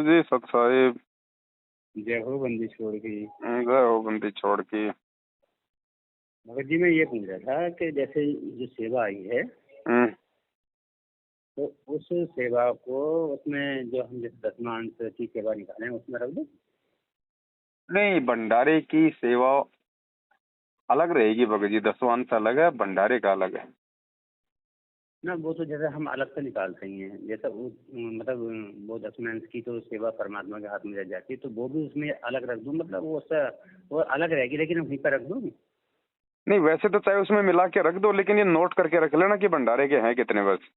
जी सत साहिब। जय हो बंदी छोड़ की। जय हो बंदी छोड़ की। भगत जी मैं ये पूछ रहा था कि जैसे जो सेवा आई है हम्म, तो उस सेवा को उसमें जो हम जैसे दसमांश की सेवा निकालें उसमें रख दो। नहीं, भंडारे की सेवा अलग रहेगी भगत जी। दसवांश अलग है, भंडारे का अलग है। ना वो तो जैसे हम अलग से निकालते ही हैं, जैसे मतलब वो दसमांश की तो सेवा परमात्मा के हाथ में रह जाती है, तो वो भी उसमें अलग रख दूँ, मतलब वो उसका वो अलग रहेगी लेकिन वहीं पर रख दूँ। नहीं, वैसे तो चाहे उसमें मिला के रख दो, लेकिन ये नोट करके रख लेना कि भंडारे के हैं कितने बस।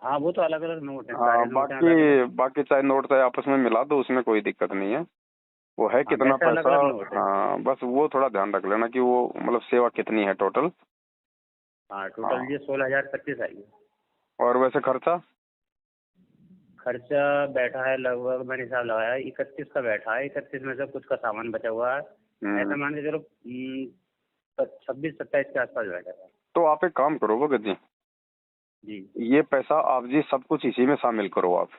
हाँ वो तो अलग अलग नोट हैं, हाँ, सारे नोट हैं अलग अलग। बाकी बाकी चाहे नोट चाहे आपस में मिला दो, उसमें कोई दिक्कत नहीं है। वो है हाँ कितना वैसे अलग पैसा। अलग नोट है। हाँ, बस वो थोड़ा ध्यान रख लेना कि वो मतलब सेवा कितनी है टोटल। हाँ टोटल हाँ, ये 16,025 आई है। और वैसे खर्चा। खर्चा बैठा है लगभग, मैंने हिसाब लगाया 31 का बैठा है। 31 में से कुछ का सामान बचा हुआ है, ऐसा मान के चलो 26-27 के आसपास बैठा है। तो आप एक काम करो भगत जी, जी। ये पैसा आप जी सब कुछ इसी में शामिल करो आप।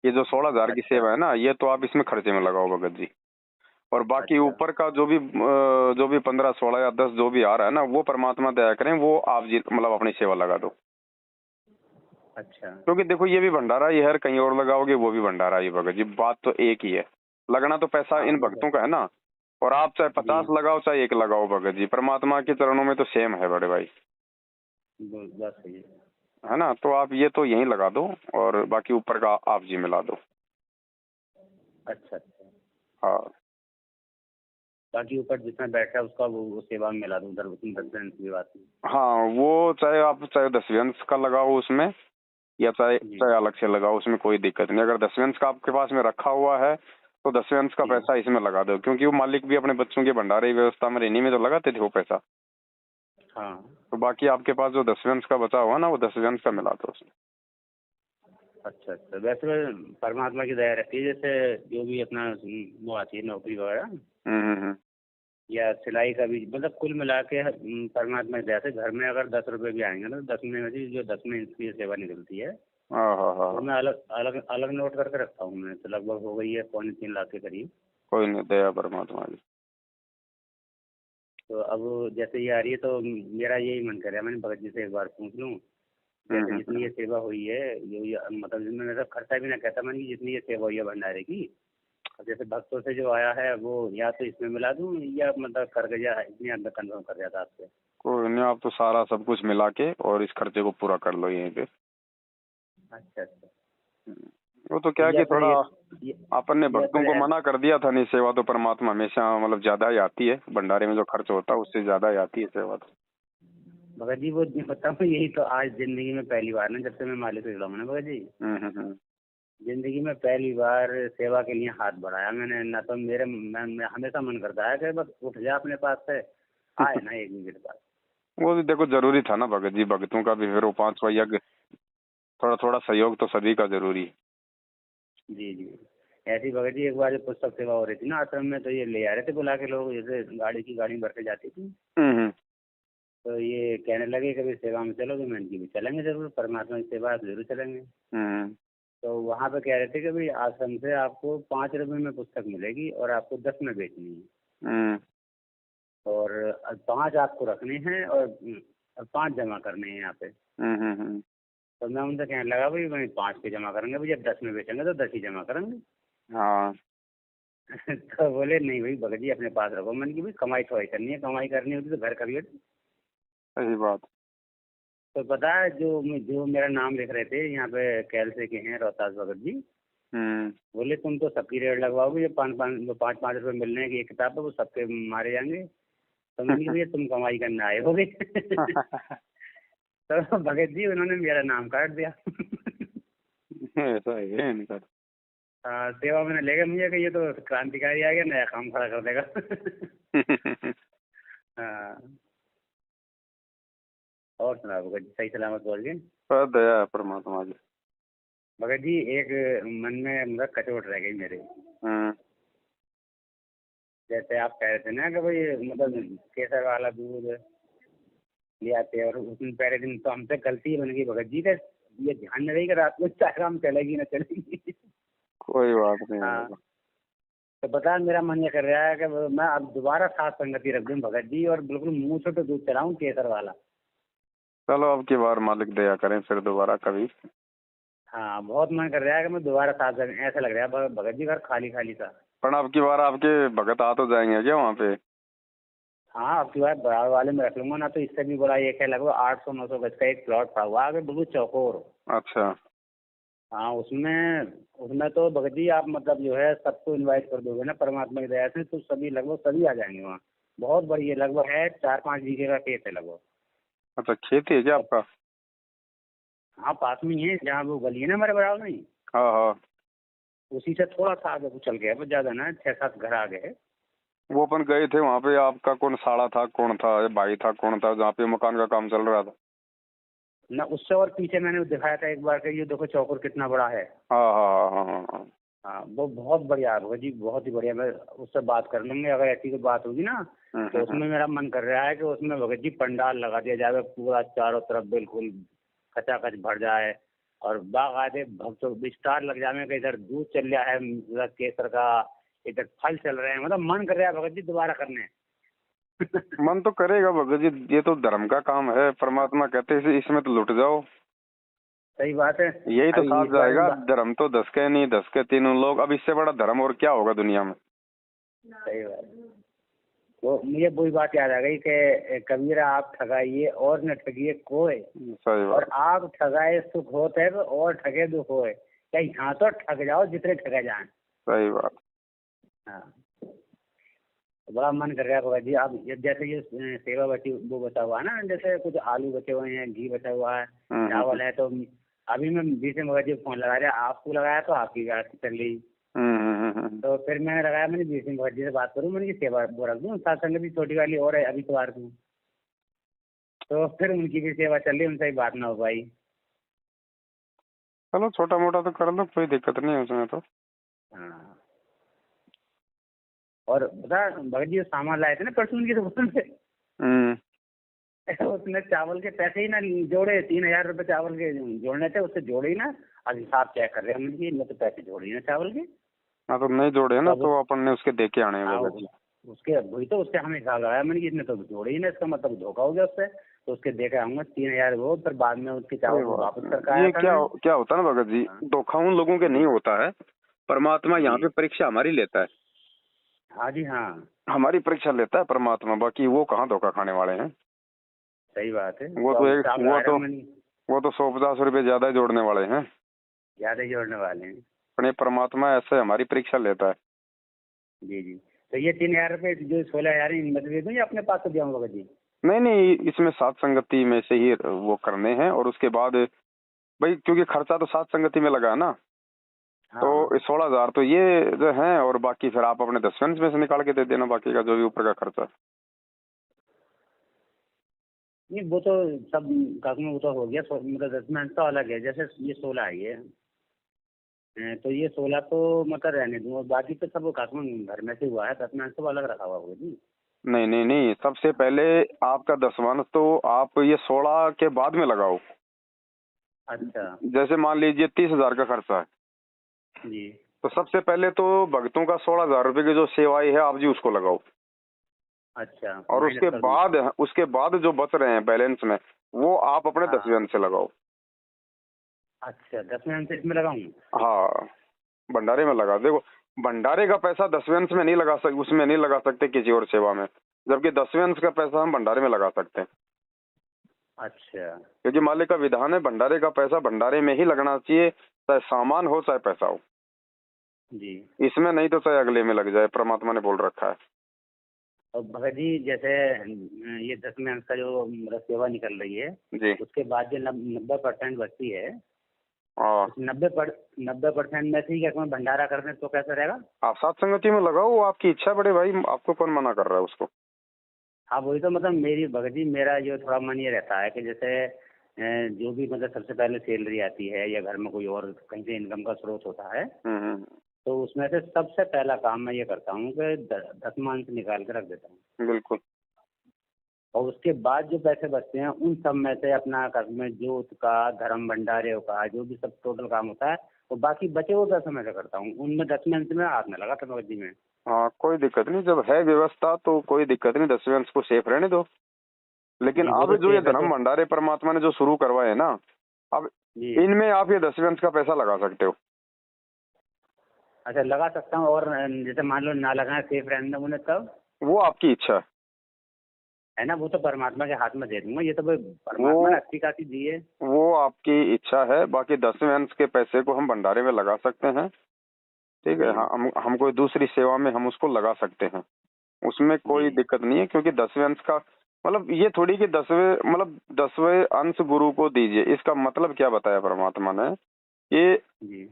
ये जो 16,000 की अच्छा सेवा है ना, ये तो आप इसमें खर्चे में लगाओ भगत जी। और बाकी अच्छा ऊपर का जो भी 15, 16 या 10 जो भी आ रहा है ना, वो परमात्मा दया करें, वो आप जी मतलब अपनी सेवा लगा दो। अच्छा। क्योंकि देखो, ये भी भंडारा ही है, और कहीं और लगाओगे वो भी भंडारा ही भगत जी। बात तो एक ही है, लगना तो पैसा हाँ इन वो तो भक्तों का है ना। और आप चाहे जी 50 लगाओ चाहे 1 लगाओ भगत जी, परमात्मा के चरणों में तो सेम है बड़े भाई। बात सही है। है ना, तो आप ये तो यहीं लगा दो, और बाकी ऊपर का आप जी मिला दो। अच्छा अच्छा। हाँ बाकी ऊपर जितना बैठा है उसका वो सेवा में मिला दूँ उधर, उसमें 10 की बात नहीं। हाँ, वो चाहे 10वें अंश का लगाओ उसमें, या चाहे जी चाहे अलग से लगाओ, उसमें कोई दिक्कत नहीं। अगर 10वें अंश का आपके पास में रखा हुआ है तो 10वें अंश का जी। पैसा इसमें लगा दो, क्योंकि वो मालिक भी अपने बच्चों के भंडारे व्यवस्था में रहने में तो लगाते थे वो पैसा। हाँ। तो बाकी आपके पास जो 10वें अंश का बचा हुआ ना, वो 10वें अंश का मिला दो उसमें। अच्छा अच्छा। वैसे परमात्मा की दया रहती है, जैसे जो भी अपना वो आती है नौकरी वगैरह हम्म। या सिलाई का भी, मतलब कुल मिला के परमात्मा की दया से घर में अगर 10 रुपए भी आएंगे ना, 10 में से जो 10 में इसकी सेवा निकलती है, हाँ हाँ हाँ तो हाँ। मैं अलग अलग अलग नोट करके रखता हूँ। मैं तो लगभग हो गई है 3.25 लाख के करीब। कोई नहीं, दया परमात्मा की। तो अब जैसे ये आ रही है तो मेरा यही मन कर रहा है, मैंने भगत जी से एक बार पूछ लूँ, जैसे जितनी ये हम्म। सेवा हुई है, मतलब जिसमें मेरा खर्चा भी ना कहता, मैंने कि जितनी ये सेवा हुई है भंडारे की, अब जैसे भक्तों से जो आया है वो या तो इसमें मिला दूँ या मतलब करके या इतनी अंदर कन्फर्म कर जाता आपसे। कोई नहीं, आप तो सारा सब कुछ मिला के और इस खर्चे को पूरा कर लो यहीं पे। अच्छा अच्छा। वो तो तो क्या है कि थोड़ा ये अपन ने ये भक्तों फिर को मना कर दिया था, नहीं सेवा तो परमात्मा हमेशा मतलब ज्यादा ही आती है। भंडारे में जो खर्च होता है उससे ज्यादा ही आती है सेवा तो। भगत जी वो बताऊँ, यही तो आज जिंदगी में पहली बार ना, जब से मैं मालिक से जुड़ा हूं ना भगत जी, हम्म। जिंदगी में पहली बार सेवा के लिए हाथ बढ़ाया मैंने। ना तो मैं हमेशा मन करता है कि बस उठ जा अपने पास से, आए ना एक भी मेरे पास। वो भी देखो जरूरी था ना भगत जी, भक्तों का भी फिर वो 5वां यज्ञ, थोड़ा थोड़ा सहयोग तो सभी का जरूरी है। जी जी। ऐसी भगत जी एक बार जो पुस्तक सेवा हो रही थी ना आश्रम में, तो ये ले आ रहे थे बुला के लोग, जैसे गाड़ी भर के जाती थी, हम्म। तो ये कहने लगे कभी सेवा में चलोगे। मैंने कि भी चलेंगे जरूर, परमात्मा की सेवा है तो जरूर चलेंगे। हम्म। तो वहाँ पे कह रहे थे कि भाई आश्रम से आपको 5 रुपए में पुस्तक मिलेगी और आपको 10 में बेचनी है, हम्म। और 5 आपको रखने हैं और 5 जमा करने हैं यहाँ पे। हम्म। तो मैं उनसे कहने लगा भाई मैं 5 के जमा करेंगे, भाई जब 10 में बेचेंगे तो 10 ही जमा करेंगे। हाँ, तो बोले नहीं भाई भगत जी अपने पास रखो। मैंने की भाई कमाई थोड़ी करनी है, कमाई करनी होती तो घर का भी। सही बात। तो पता है जो मेरा नाम लिख रहे थे यहाँ पे, कैलसे के हैं रोहतास भगत जी, हम्म। बोले तुम तो सबकी रेट लगवाओगे, जो 5-5 रुपए मिल रहे हैं कि एक किताब है वो सबके मारे जाएंगे। तो मैंने कहा भैया तुम कमाई करने आए होगे। तो भगत जी उन्होंने मेरा नाम काट दिया। ऐसा है इनका। सेवा में लेगा मुझे कि ये तो क्रांतिकारी आ गया, नया काम खड़ा कर देगा। हाँ। और सुना भगत जी, सही सलामत पहुंच गए? पर दया है परमात्मा की। भगत जी एक मन में मतलब कचोट रह गई मेरे। हम्म। जैसे आप कह रहे थे ना कि भाई मतलब केसर वाला दूध ले आते हैं, और उसमें पहले दिन तो हमसे गलती बन गई भगत जी का, ये ध्यान नहीं रही कि रात को चाय शाम चलेगी ना चलेगी। कोई बात नहीं हाँ, होगा। तो बता मेरा मन ये कर रहा है कि मैं अब दोबारा साथ संगति रख दूं भगत जी, और बिल्कुल मुंह से तो दूध चलाऊं केसर वाला। चलो अब की बार मालिक दया करें फिर दोबारा कभी। हाँ, बहुत मन कर रहा है कि मैं दोबारा साथ ऐसा लग रहा है भगत जी घर खाली खाली सा। पर अब की बार आपके भगत आ तो जाएंगे क्या वहाँ पे? हाँ, अब की बार बराबर वाले में रख लूंगा ना, तो इससे भी बड़ा एक है, लगभग 800-900 गज का एक प्लॉट पड़ा हुआ है आगे बिल्कुल चौकोर। अच्छा। हाँ, उसमें उसमें तो भगत जी आप मतलब जो है सबको इनवाइट कर दोगे ना परमात्मा की दया से, तो सभी लगभग सभी आ जाएंगे वहाँ। बहुत बड़ी है, लगभग है 4-5 बीघे का खेत है लगभग। अच्छा, खेती है क्या आपका? हाँ, पास में ही है, जहाँ वो गली है ना हमारे बराबर में ही, हाँ हाँ। उसी से थोड़ा सा आगे को चल गया, बस ज्यादा ना 6-7 घर आगे है। वो अपन गए थे वहाँ पे, आपका कौन साड़ा था, कौन था, भाई था, कौन था, जहाँ पे मकान का काम चल रहा था? ना उससे और पीछे मैंने दिखाया था एक बार कि ये देखो चौकोर कितना बड़ा है। हाँ हाँ हाँ हाँ हाँ। हाँ, वो बहुत बढ़िया है भगत जी, बहुत ही बढ़िया। मैं उससे बात कर लेंगे, अगर ऐसी कोई बात होगी ना, तो उसमें मेरा मन कर रहा है कि उसमें भगत जी पंडाल लगा दिया जाए पूरा चारों तरफ, बिल्कुल खचाखच भर जाए, और बाकायदे भक्तों विस्तार लग जाए कि इधर दूध चल रहा है मतलब केसर का, इधर फल चल रहे हैं, मतलब मन कर रहा है भगत जी दोबारा करने। मन तो करेगा भगत जी, ये तो धर्म का काम है, परमात्मा कहते हैं इसमें तो लुट जाओ। सही बात है। यही तो अभी साथ इस बार जाएगा, धर्म तो 10 के नहीं 10 के 3 लोग, अब इससे बड़ा धर्म और क्या होगा दुनिया में? सही बात। वो मुझे वही बात याद आ गई कि कबीरा आप ठगाइए और न ठगिए कोई, सही और बात। आप ठगाए सुख होते है और ठगे दुख होए, क्या यहाँ तो ठग जाओ जितने ठगे जाए। सही बात। हाँ, तो बड़ा मन कर रहा है बाबा जी, आप जैसे ये सेवा बची वो बचा हुआ है ना, जैसे कुछ आलू बचे हुए हैं, घी बचा हुआ है, चावल है, तो अभी मैं बीच में बाबा जी फोन लगा रहा, आपको लगाया तो आपकी बात चल रही, तो फिर मैंने लगाया, मैंने बीच में बाबा जी से बात करूँ, मैंने कि सेवा वो रख दूँ, साथ संगत भी छोटी वाली और है अभी तो को, तो फिर उनकी भी सेवा चल रही, उनसे ही बात ना हो पाई। चलो छोटा मोटा तो कर लो, कोई दिक्कत नहीं है उसमें तो। हाँ, और बता भगत जी सामान लाए थे ना परसों उनकी दुकान से, उसने चावल के पैसे ही ना जोड़े, 3,000 रुपये चावल के जोड़ने थे, उससे जोड़े ही ना, अब हिसाब चेक कर रहे हैं हमने, इनमें तो पैसे जोड़े ही ना चावल के। हाँ तो नहीं जोड़े ना, तब तो अपन ने उसके देके आने हैं हाँ, भगत जी। उसके वही तो उससे हमें हिसाब लगाया मैंने कि इसने तो जोड़े ही ना, इसका मतलब धोखा हो गया उससे, तो उसके देके आऊंगा 3,000 वो, फिर बाद में उसके चावल को वापस करके आया ये था क्या मैं। क्या होता है ना भगत जी, धोखा उन लोगों के नहीं होता है, परमात्मा यहाँ जी पे परीक्षा हमारी लेता है। हाँ जी हाँ, हमारी परीक्षा लेता है परमात्मा, बाकी वो कहाँ धोखा खाने वाले हैं। सही बात है। वो तो तो अब एक हिसाब लगा रहा हूँ मैंने, वो तो 100-50 रुपए ज्यादा ही जोड़ने वाले हैं। ज्यादा ही जोड़ने वाले हैं। पर ये परमात्मा ऐसे हमारी परीक्षा लेता है। जी जी, तो ये 3,000 रुपये जो 16,000 इनमें दे दूँ या अपने पास से दिया भगत जी? नहीं नहीं, इसमें सात संगति में से ही वो करने हैं, और उसके बाद भाई क्योंकि खर्चा तो सात संगति में लगा है ना, हाँ तो 16,000 तो ये जो है, और बाकी फिर आप अपने 10 में से निकाल के दे देना बाकी का जो भी ऊपर का खर्चा। नहीं, वो तो सब कागज वो तो हो गया, मतलब 10 तो अलग है, जैसे ये 16 है ये, तो ये 16 तो मतलब रहने दूँ, और बाकी तो सब कागज घर में से हुआ है, 10 तो अलग रखा हुआ होगा जी। नहीं नहीं नहीं, सबसे पहले आपका 10वां तो आप ये 16 के बाद में लगाओ। अच्छा जैसे मान लीजिए 30,000 का खर्चा है, जी, तो सबसे पहले तो भक्तों का 16,000 रुपए की जो सेवाई है आप जी उसको लगाओ, अच्छा और माइनस कर दूँ। उसके बाद जो बच रहे हैं बैलेंस में, वो आप अपने हाँ 10वें से लगाओ। अच्छा, 10 से इसमें लगाऊँ? हाँ, भंडारे में लगा देखो, भंडारे का पैसा 10वें में नहीं लगा सकते, उसमें नहीं लगा सकते किसी और सेवा में, जबकि 10वें का पैसा हम भंडारे में लगा सकते हैं, अच्छा क्योंकि मालिक का विधान है भंडारे का पैसा भंडारे में ही लगना चाहिए, चाहे सामान हो चाहे पैसा हो। जी, इसमें नहीं तो चाहे अगले में लग जाए, परमात्मा ने बोल रखा है। और भगत जी जैसे ये 10 का जो मतलब सेवा निकल रही है, जी। उसके बाद जो 90% बचती है, और उस 90% में से ही अगर भंडारा कर दें तो कैसा रहेगा? आप सात संगति में लगाओ, वो आपकी इच्छा बड़े भाई, आपको कौन मना कर रहा है उसको। हाँ, वही तो मतलब मेरी भगत जी, मेरा जो थोड़ा मन ये रहता है कि जैसे जो भी मतलब सबसे पहले सैलरी आती है या घर में कोई और कहीं से इनकम का स्रोत होता है, हम्म। तो उसमें से सबसे पहला काम मैं ये करता हूँ कि 10 निकाल के रख देता हूँ, बिल्कुल। और उसके बाद जो पैसे बचते हैं उन सब में से अपना घर में जोत का, धर्म भंडारे का, जो भी सब टोटल काम होता है और बाकी बचे वो पैसे मैं क्या करता हूँ, उनमें 10वें अंश में हाथ में लगाता भगत जी में। हाँ कोई दिक्कत नहीं, जब है व्यवस्था तो कोई दिक्कत नहीं, 10वें अंश को सेफ रहने दो। लेकिन जी वो अब तो जो ये सेफ है तो। धर्म भंडारे परमात्मा ने जो शुरू करवाए है ना, अब जी इनमें आप ये 10वें अंश का पैसा लगा सकते हो। अच्छा लगा सकता हूँ, और जैसे मान लो ना लगाए सेफ रहने दूँ उन्हें तब, वो आपकी इच्छा है। है ना, वो तो परमात्मा के हाथ में दे दूंगा, ये तो भाई वो परमात्मा ने अच्छी खासी दी है। वो आपकी इच्छा है। बाकी 10वें अंश के पैसे को हम भंडारे में लगा सकते हैं, ठीक है। जी हाँ, हम कोई दूसरी सेवा में हम उसको लगा सकते हैं, उसमें जी कोई दिक्कत नहीं है। क्योंकि 10वें अंश का मतलब ये थोड़ी कि 10वें अंश गुरु को दीजिए, इसका मतलब क्या बताया परमात्मा ने, ये जी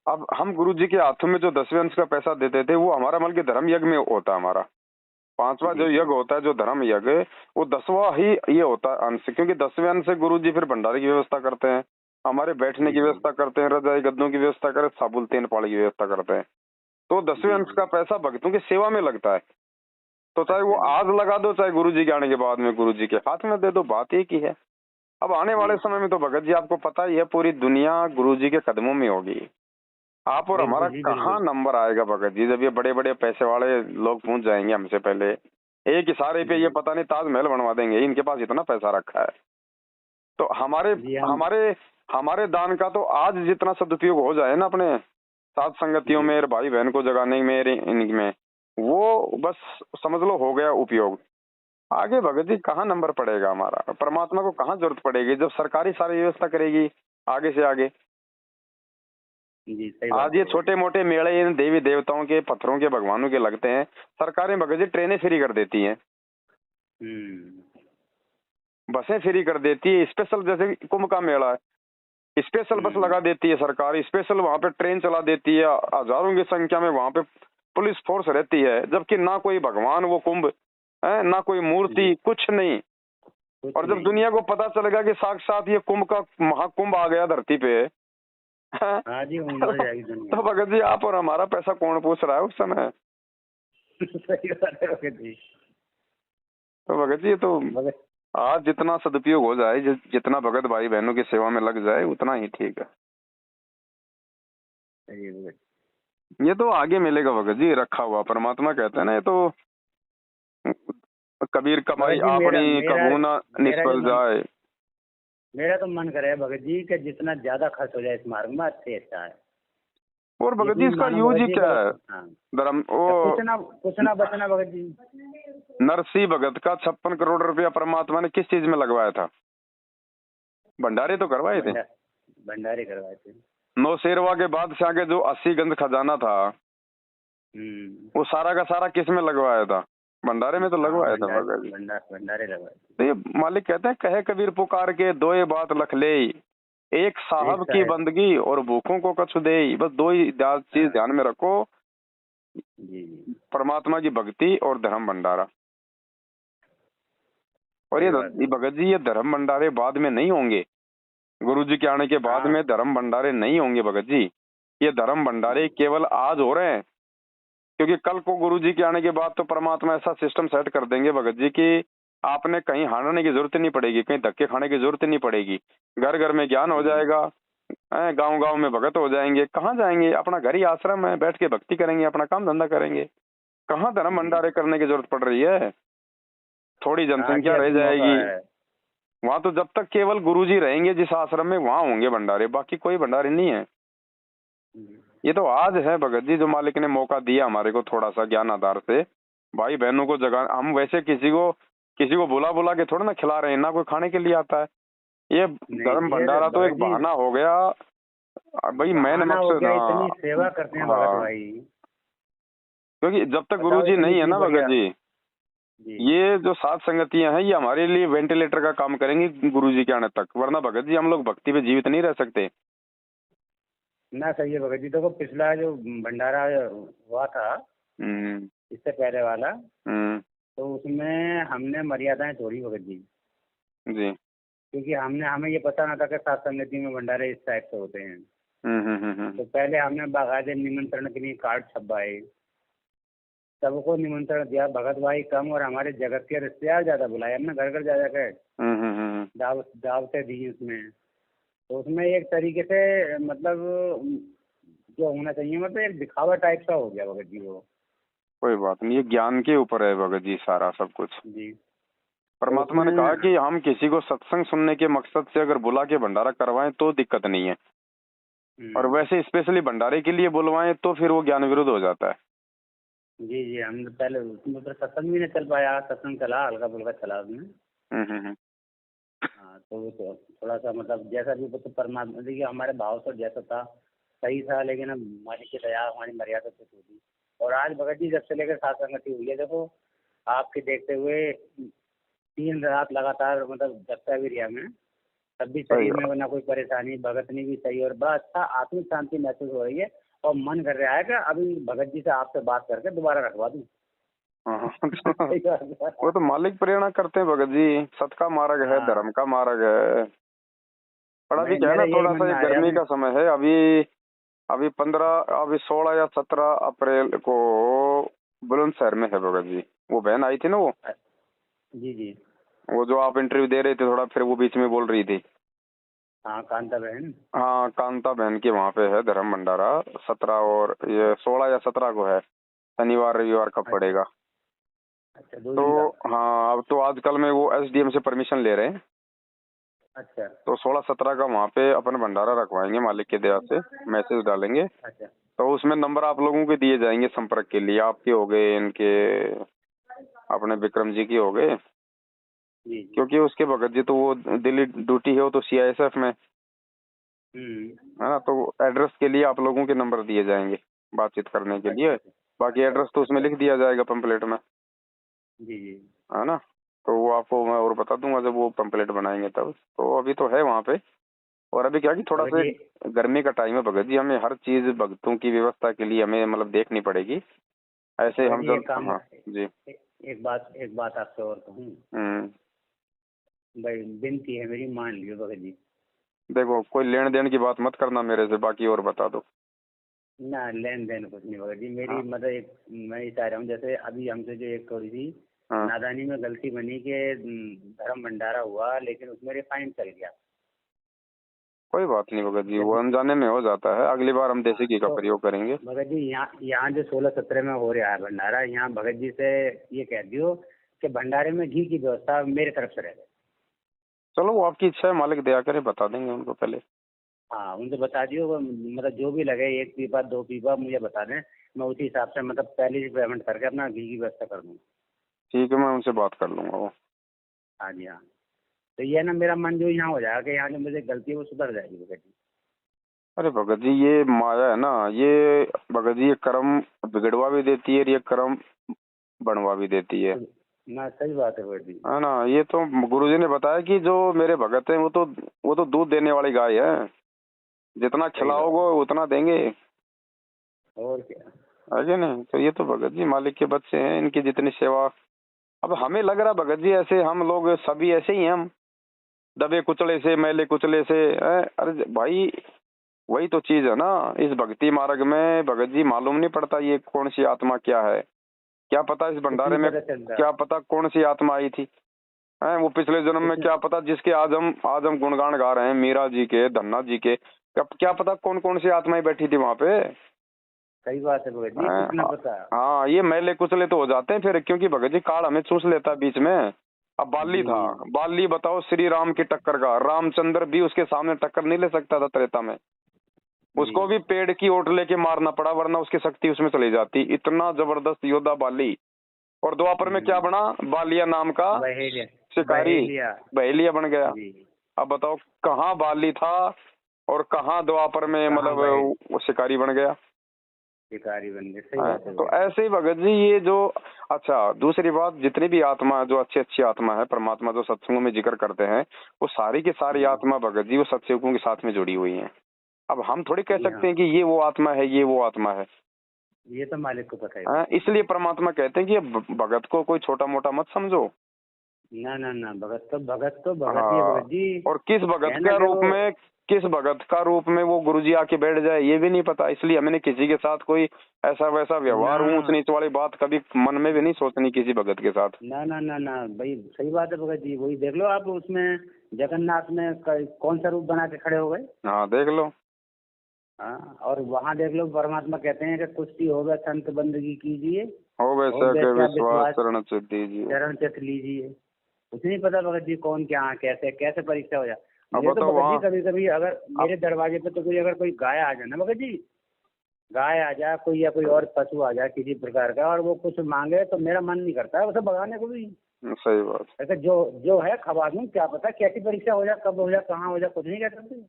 अब हम गुरु जी के हाथों में जो 10वें अंश का पैसा देते थे वो हमारा मतलब कि धर्म यज्ञ में होता है। हमारा 5वां जी जो जी यज्ञ होता है, जो धर्म यज्ञ, वो 10वां ही ये होता है अंश। क्योंकि 10वें अंश से गुरु जी फिर भंडारे की व्यवस्था करते हैं, हमारे बैठने जी की जी व्यवस्था करते हैं, रजाई गद्दों की व्यवस्था करते हैं, साबुल तेल पानी की व्यवस्था करते हैं। तो 10वें जी अंश का जी। पैसा भक्तों की सेवा में लगता है। तो चाहे वो अच्छा जी। आज लगा दो, चाहे गुरु जी के आने के बाद में गुरु जी के हाथ में दे दो, बात एक ही है। अब आने वाले जी समय में तो भगत जी आपको पता ही है, पूरी दुनिया गुरु जी के कदमों में होगी। आप और हमारा बिल्कुल जी कहाँ बिल्कुल। नंबर आएगा भगत जी, जब ये बड़े बड़े पैसे वाले लोग पहुंच जाएंगे हमसे पहले। एक इशारे पे ये जी पता नहीं ताजमहल बनवा देंगे, इनके पास इतना पैसा रखा है। तो हमारे जी हम। हमारे हमारे दान का तो आज जितना सदुपयोग हो जाए ना अपने साथ संगतियों जी में, भाई बहन को जगाने में, इनमें, वो बस समझ लो हो गया उपयोग। आगे भगत जी कहाँ नंबर पड़ेगा हमारा, परमात्मा को कहाँ जरूरत पड़ेगी जब सरकारी सारी व्यवस्था करेगी आगे से आगे। जी सही आज बात ये है। छोटे मोटे मेले इन देवी देवताओं के, पत्थरों के, भगवानों के लगते हैं, सरकारें भगत जी ट्रेनें फ्री कर देती हैं, हम्म। बसें फ्री कर देती है, स्पेशल जैसे कुंभ का मेला है, स्पेशल बस हम्म। लगा देती है सरकार, स्पेशल वहां पे ट्रेन चला देती है, हजारों की संख्या में वहां पे पुलिस फोर्स रहती है, जबकि ना कोई भगवान वो कुंभ है, ना कोई जी मूर्ति, कुछ नहीं। कुछ और जब नहीं। दुनिया को पता चलेगा कि साक्षात ये कुंभ का महाकुंभ आ गया धरती पे, हैं, हाँ जी उम्र हो जाएगी दुनिया। तो भगत जी आप और हमारा पैसा कौन पूछ रहा है उस समय। सही बात है भगत जी। तो भगत जी ये तो भगत। आज जितना सदुपयोग हो जाए, जितना भगत भाई बहनों की सेवा में लग जाए उतना ही ठीक है। सही है भगत। ये तो आगे मिलेगा भगत जी, रखा हुआ। परमात्मा कहते हैं ना, ये तो कबीर भगत कमाई जी मेरा अपनी मेरा कबू ना मेरा जो निष्फल मन, जाए। मेरा तो मन करे भगत जी कि जितना ज्यादा खर्च हो जाए इस मार्ग में अच्छे अच्छा है। और ये भगत जी भी इसका मानो यूज भगत ही जी क्या को। है, हाँ। धर्म कुछ ना बचना भगत जी। नरसिंह भगत का 56 करोड़ रुपया परमात्मा ने किस चीज में लगवाया था, भंडारे तो करवाए थे। भंडारे करवाए थे। नौशेरवा के बाद से आगे जो 80 गंज खजाना था, वो सारा का सारा किस में लगवाया था, भंडारे में तो हाँ लगवाया था भगत जी। भंडारे लगवाए थे। तो ये मालिक कहते हैं, कहे कबीर पुकार के दो ये बात लख ले, एक एक साहब की साहब। बंदगी और भूखों को कछु दे। बस दो ही चीज हाँ। ध्यान में रखो, जी जी परमात्मा की भक्ति और धर्म भंडारा। और सही बात ये है। भगत जी ये धर्म भंडारे बाद में नहीं होंगे, गुरु जी के आने के बाद हाँ। में धर्म भंडारे नहीं होंगे भगत जी। ये धर्म भंडारे जी केवल आज हो रहे हैं, क्योंकि कल को गुरु जी के आने के बाद तो परमात्मा ऐसा सिस्टम सेट कर देंगे भगत जी कि आपने कहीं हारने की जरूरत नहीं पड़ेगी, कहीं धक्के खाने की जरूरत नहीं पड़ेगी। घर घर में ज्ञान हो जी जाएगा, गांव गांव में भगत हो जाएंगे। कहाँ जाएंगे, अपना घर ही आश्रम है, बैठ के भक्ति करेंगे, अपना काम धंधा करेंगे। कहाँ धर्म जी। भंडारे करने की जरूरत पड़ रही है, थोड़ी हाँ जी जनसंख्या रह अभी मौका जाएगी है। वहां। तो जब तक केवल गुरुजी रहेंगे जिस आश्रम में, वहां होंगे भंडारे, बाकी कोई भंडारे नहीं है। ये तो आज है भगत जी, जो मालिक ने मौका दिया हमारे को थोड़ा सा ज्ञान आधार से भाई बहनों को जगा। हम वैसे किसी को बुला बुला के थोड़ा ना खिला रहे हैं, ना कोई खाने के लिए आता है। ये नहीं धर्म ये भंडारा तो भगत एक जी बहाना हो गया भाई, मेन बहाना हो मकसद। गया, हाँ इतनी सेवा करते हैं भगत हाँ, भाई। क्योंकि जब तक बताओ गुरुजी इतनी नहीं है सी ना भगत बढ़िया। जी, जी ये जो सात संगतियां हैं ये हमारे लिए वेंटिलेटर का काम करेंगी गुरुजी के आने तक, वरना भगत जी हम लोग भक्ति पे जीवित नहीं रह सकते। ना सही है भगत जी। देखो पिछला जो भंडारा हुआ था हम्म इससे पहले वाला, हम्म तो उसमें हमने मर्यादाएं तोड़ी भगत जी। जी क्योंकि हमें ये पता ना था कि सात संगति में भंडारे इस टाइप से होते हैं। हम्म। तो पहले हमने बाकायदे निमंत्रण के लिए कार्ड छपवाए, सबको निमंत्रण दिया। भगत भाई कम और हमारे जगत के रिश्तेदार ज्यादा बुलाए हमने, घर घर जा जाकर दावतें दी उसमें। तो उसमें एक तरीके से मतलब जो होना चाहिए, मतलब एक दिखावा टाइप का हो गया भगत जी वो। कोई बात नहीं, ये ज्ञान के ऊपर है भगत जी सारा सब कुछ। जी। तो परमात्मा ने उसमें कहा कि हम किसी को सत्संग सुनने के मकसद से अगर बुला के भंडारा करवाएं तो दिक्कत नहीं है, और वैसे स्पेशली भंडारे के लिए बुलवाएं तो फिर वो ज्ञान विरुद्ध हो जाता है। जी जी, हम पहले उसमें तो सत्संग भी नहीं चल पाया, सत्संग चला हल्का फुल्का चला उसमें। हम्म। हाँ, तो वो तो थोड़ा सा मतलब जैसा भी वो तो परमात्मा, देखिए हमारे भाव तो जैसा था सही था, लेकिन अब मालिक की दया हमारी मर्यादा से टूटी। और आज भगत जी जब से लेकर साथ संगति हुई है, देखो आपके देखते हुए 3 रात लगातार मतलब जगता भी रिया में, तब भी सही शरीर में बात। ना कोई परेशानी, भगतनी भी सही, और बड़ा अच्छा आत्मिक शांति महसूस हो रही है। और मन कर रहा है कि अभी भगत जी से आपसे बात करके दोबारा रखवा दूं। हाँ सही बात है। वो तो मालिक प्रेरणा करते हैं भगत जी, सत का मार्ग है, हाँ, धर्म का मार्ग है। पर अभी क्या है मेरा ना, यही थोड़ा मन सा में ये आ रहा है गर्मी अभी। का समय है अभी। अभी 16 या 17 अप्रैल को बुलंदशहर में है भगत जी। वो बहन आई थी ना, जी जी। वो जो आप इंटरव्यू दे रहे थे, थोड़ा फिर वो बीच में बोल रही थी। हाँ, कांता बहन। हाँ, कांता बहन के वहाँ पे है धर्म भंडारा। 17 और ये 16 या 17 को है, शनिवार रविवार का अच्छा पड़ेगा। अच्छा, 2 दिन तो का। हाँ, अब तो आजकल में वो एसडीएम से परमिशन ले रहे हैं। अच्छा तो 16-17 का वहाँ पे अपन भंडारा रखवाएंगे मालिक की दया से। मैसेज डालेंगे अच्छा। तो उसमें नंबर आप लोगों के दिए जाएंगे संपर्क के लिए। आपके हो गए, इनके अपने विक्रम जी की हो गए, जी जी। क्योंकि उसके भगत जी तो वो दिल्ली ड्यूटी है, वो तो सीआईएसएफ में है ना। तो एड्रेस के लिए आप लोगों के नंबर दिए जाएंगे बातचीत करने के अच्छा लिए। अच्छा। बाकी एड्रेस तो उसमें लिख दिया जाएगा पंपलेट में, जी जी। है ना। तो वो आपको मैं और बता दूंगा जब वो पंपलेट बनाएंगे तब। तो अभी तो है वहाँ पे। और अभी क्या कि थोड़ा भगत सा जी, गर्मी का टाइम है भगत जी, हमें हर चीज भक्तों की व्यवस्था के लिए हमें मतलब देखनी पड़ेगी। ऐसे भगत हम जी जब, एक काम, हाँ जी। एक बात आपसे और कहूँ। हम्म। भाई विनती है मेरी, मान लियो भगत जी। देखो, कोई लेन देन की बात मत करना मेरे से, बाकी और बता दो। ना लेन देन कुछ नहीं भगत जी, मेरी हाँ मतलब एक मैं ये चाह रहा हूँ, जैसे अभी हमसे जो एक थोड़ी सी हाँ, नादानी में गलती बनी कि धर्म भंडारा हुआ, लेकिन उसमें रिफाइंड चल गया। कोई बात नहीं भगत जी, वो जैसे अनजाने में हो जाता है। अगली बार हम देसी हाँ, घी का तो प्रयोग करेंगे। भगत जी यहाँ यहाँ जो 16-17 में हो रहा है भंडारा, यहाँ भगत जी से ये कह दियो कि भंडारे में घी की व्यवस्था मेरे तरफ से रहे। चलो, वो आपकी इच्छा है, मालिक दया करे, बता देंगे उनको पहले। हाँ, उनसे बता दियो, वो मतलब जो भी लगे 1 पीपा 2 पीपा मुझे बता दें, मैं उसी हिसाब से मतलब पहले ही पेमेंट करके अपना घी की व्यवस्था कर दूँगा। ठीक है, मैं उनसे बात कर लूंगा वो। हाँ जी हाँ। तो ये ना मेरा मन जो यहाँ हो जाएगा कि यहाँ जो मुझे गलती है वो सुधर जाएगी भगत जी। अरे भगत जी, ये माया है ना, ये भगत जी ये कर्म बिगड़वा भी देती है और ये कर्म बनवा भी देती है। ना सही बात है भगत जी। है ना। ये तो गुरुजी ने बताया कि जो मेरे भगत हैं वो तो दूध देने वाली गाय है। जितना सही बात खिलाओगे उतना देंगे, है। और क्या। है कि नहीं। तो ये तो भगत जी मालिक के बच्चे हैं, इनकी जितनी सेवा। अब हमें लग रहा भगत जी ऐसे हम लोग सभी ऐसे ही हैं, हम दबे कुचले से, मैले कुचले से अरे भाई, वही तो चीज है ना। इस भक्ति मार्ग में भगत जी मालूम नहीं पड़ता ये कौन सी आत्मा क्या है। क्या पता इस कुछ भंडारे नहीं में पता चलता। क्या पता कौन सी आत्मा आई थी, है वो पिछले जन्म में। कुछ क्या पता जिसके आज हम गुणगान गा रहे हैं, मीरा जी के, धन्ना जी के, क्या पता कौन कौन सी आत्माएं बैठी थी वहां पे। सही बात है भगत जी, हैं? कुछ ना पता। हाँ, ये मैले कुचले तो हो जाते हैं फिर, क्योंकि भगत जी काल हमें चूस लेता है बीच में। अब बाली जी था, बाली बताओ श्री राम की टक्कर का, रामचंद्र भी उसके सामने टक्कर नहीं ले सकता था त्रेता में। जी। उसको भी पेड़ की ओट लेके मारना पड़ा, वरना उसकी शक्ति उसमें चली जाती। इतना जबरदस्त योद्धा बाली। और द्वापर में क्या बना, बालिया नाम का बहेलिया। शिकारी, बहेलिया। बहेलिया बन गया। जी। अब बताओ कहाँ बाली था और कहाँ द्वापर में कहाँ मतलब बहेल वो शिकारी बन गया। शिकारी बन गए, सही हाँ, बात है तो भगत जी। ऐसे ही भगत जी ये जो, अच्छा दूसरी बात, जितनी भी आत्मा जो अच्छी अच्छी आत्मा है, परमात्मा जो सत्संगों में जिक्र करते हैं, वो सारी की सारी आत्मा भगत जी वो सत्संगों के साथ में जुड़ी हुई हैं। अब हम थोड़ी कह जी सकते हाँ, हैं कि ये वो आत्मा है, ये वो आत्मा है। ये तो मालिक को पता है हाँ, भगत जी। इसलिए परमात्मा कहते हैं कि ये भगत को कोई छोटा मोटा मत समझो। ना ना ना, भगत तो भगत ही है हाँ, भगत जी। और कहना क्या वो। किस भगत का रूप में वो गुरुजी आके बैठ जाए ये भी नहीं पता। इसलिए हमने किसी के साथ कोई ऐसा वैसा ना व्यवहार, ऊंच नीच वाली बात कभी मन में भी नहीं सोचनी किसी भगत के साथ। ना ना ना ना भाई, सही बात है भगत जी। वही देख लो आप उसमें जगन्नाथ में कौन सा रूप बना के खड़े हो गए। हाँ, देख लो। हाँ, और वहाँ देख लो परमात्मा कहते हैं कि कुश्ती हो गया संत बंदगी कीजिए, हो हो वैसे के वैसा विश्वास शरण चित दीजिए। शरण चत लीजिए। कुछ नहीं पता भगत जी कौन क्या कैसे कैसे परीक्षा हो जाए। अब मुझे तो बताओ भगत जी वहाँ, कभी कभी अगर मेरे दरवाजे पे तो कोई अगर कोई गाय आ जाए ना भगत जी, गाय आ जाए कोई या कोई और पशु आ जाए किसी प्रकार का और वो कुछ मांगे तो मेरा मन नहीं करता है उसे भगाने को भी। सही बात। ऐसे जो जो है खबा दूं, क्या पता कैसी परीक्षा हो जाए, कब हो जाए, कहाँ हो जाए, कुछ नहीं कह सकते।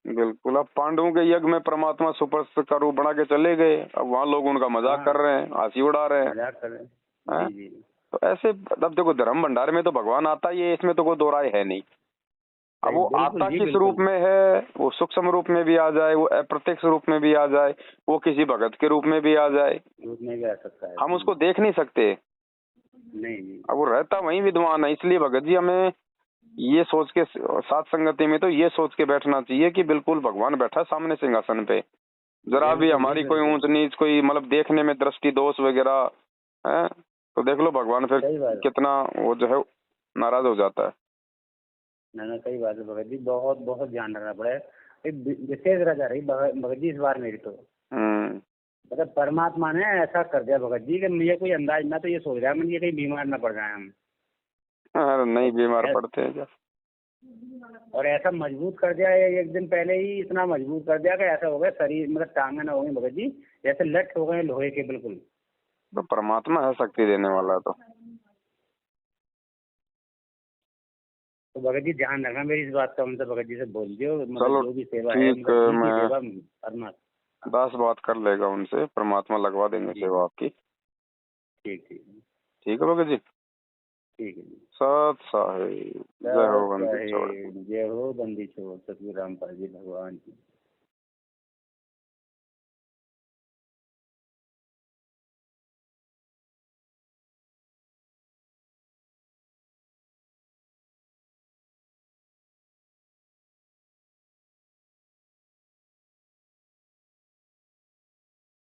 बिल्कुल। अब पांडवों के यज्ञ में परमात्मा सुपर का रूप बना के चले गए, अब वहाँ लोग उनका मजाक हाँ, कर रहे हैं, हंसी उड़ा रहे हैं। मजाक कर रहे हैं। हैं? जी जी। तो ऐसे, अब देखो धर्म भंडार में तो भगवान आता ही है, इसमें तो कोई दो राय है नहीं। अब सही, वो बिल्कुल आता जी किस रूप बिल्कुल। में है, वो सूक्ष्म रूप में भी आ जाए, वो अप्रत्यक्ष रूप में भी आ जाए, वो किसी भगत के रूप में भी आ जाए, झूठ नहीं कह सकता है। हम उसको देख नहीं सकते। नहीं नहीं। अब वो रहता वही विद्वान है, इसलिए भगत जी हमें ये सोच के साथ संगति में तो ये सोच के बैठना चाहिए कि बिल्कुल भगवान बैठा सामने सिंहासन पे, जरा भी बिल्कुल जी हमारी कोई बिल्कुल। ऊंच नीच, कोई मतलब देखने में दृष्टि दोष वगैरह है तो देख लो भगवान फिर सही बात। कितना वो जो है नाराज हो जाता है। ना ना सही बात है भगत जी, बहुत बहुत ध्यान रखना पड़ेगा। एक विशेष रजा रही भगत जी इस बार मेरी तो, हम्म। मतलब परमात्मा ने ऐसा कर दिया भगत जी कि मुझे कोई अंदाज, मैं तो ये सोच रहा है मुझे कहीं बीमार ना पड़ जाए हम। अरे नहीं बीमार पड़ते हैं क्या। और ऐसा मजबूत कर दिया है, एक दिन पहले ही इतना मजबूत कर दिया कि ऐसा हो गया शरीर, मतलब टांगे ना हो गई भगत जी, जैसे लठ हो गए लोहे के बिल्कुल। तो परमात्मा है शक्ति देने वाला तो। तो भगत जी ध्यान रखना मेरी इस बात का, उनसे भगत जी से बोल दियो, मतलब चलो जो भी सेवा है ठीक मतलब है, जी की मैं सेवा करना। दास बात कर लेगा उनसे, परमात्मा लगवा देंगे जी सेवा आपकी। ठीक ठीक। ठीक है भगत जी। ठीक है जी। सत साहिब। जय हो बंदी छोड़। जय हो बंदी छोड़ सतगुरु रामपाल जी भगवान की।